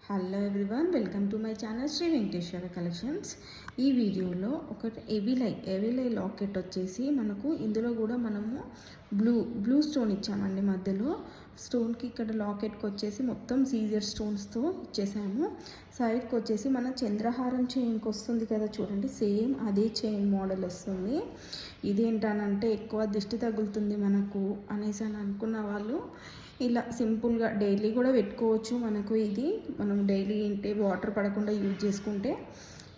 Hello everyone, welcome to my channel Sri Venkateswara collections. ఈ వీడియోలో ఒక ఎవిలై లాకెట్ వచ్చేసి మనకు ఇందులో కూడా మనము బ్లూ స్టోన్ ఇచ్చామండి. మధ్యలో స్టోన్కి ఇక్కడ లాకెట్కి వచ్చేసి మొత్తం సీజర్ స్టోన్స్తో ఇచ్చేసాము. సైడ్కి వచ్చేసి మన చంద్రహారం చైన్కి వస్తుంది కదా చూడండి, సేమ్ అదే చైన్ మోడల్ వస్తుంది. ఇదేంటనంటే ఎక్కువ దిష్టి తగులుతుంది మనకు అనేసి అని అనుకున్న వాళ్ళు ఇలా సింపుల్గా డైలీ కూడా పెట్టుకోవచ్చు. మనకు ఇది మనం డైలీ అంటే వాటర్ పడకుండా యూజ్ చేసుకుంటే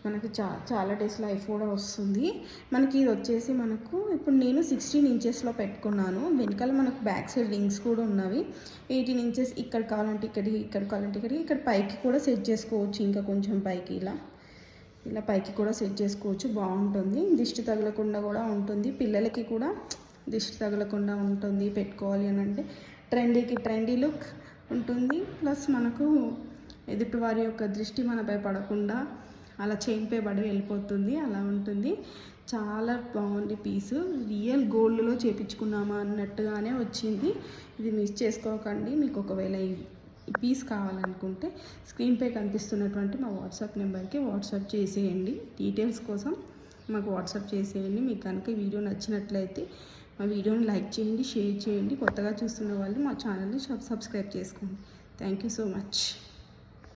మనకు చాలా డేస్ లైఫ్ కూడా వస్తుంది. మనకి ఇది వచ్చేసి మనకు ఇప్పుడు నేను 16 ఇంచెస్లో పెట్టుకున్నాను. వెనకాల మనకు బ్యాక్ సైడ్ రింగ్స్ కూడా ఉన్నవి. 18 ఇంచెస్ ఇక్కడ కావాలంటే ఇక్కడికి, ఇక్కడ కావాలంటే ఇక్కడికి, ఇక్కడ పైకి కూడా సెట్ చేసుకోవచ్చు. ఇంకా కొంచెం పైకి ఇలా పైకి కూడా సెట్ చేసుకోవచ్చు. బాగుంటుంది, దిష్టి తగలకుండా కూడా ఉంటుంది. పిల్లలకి కూడా దిష్టి తగలకుండా ఉంటుంది పెట్టుకోవాలి అని అంటే. ట్రెండీ లుక్ ఉంటుంది. ప్లస్ మనకు ఎదుటి వారి యొక్క దృష్టి మనపై పడకుండా అలా చైన్పై పడి వెళ్ళిపోతుంది, అలా ఉంటుంది. చాలా బాగుంది పీసు. రియల్ గోల్డ్లో చేపించుకున్నామా అన్నట్టుగానే వచ్చింది. ఇది మిస్ చేసుకోకండి. మీకు ఒకవేళ ఈ పీస్ కావాలనుకుంటే స్క్రీన్పై కనిపిస్తున్నటువంటి మా వాట్సాప్ నెంబర్కి వాట్సాప్ చేసేయండి. డీటెయిల్స్ కోసం మాకు వాట్సాప్ చేసేయండి. మీకు కనుక ఈ వీడియో నచ్చినట్లయితే మా వీడియోని లైక్ చేయండి, షేర్ చేయండి. కొత్తగా చూస్తున్న వాళ్ళు మా ఛానల్ని సబ్స్క్రైబ్ చేసుకోండి. Thank you so much.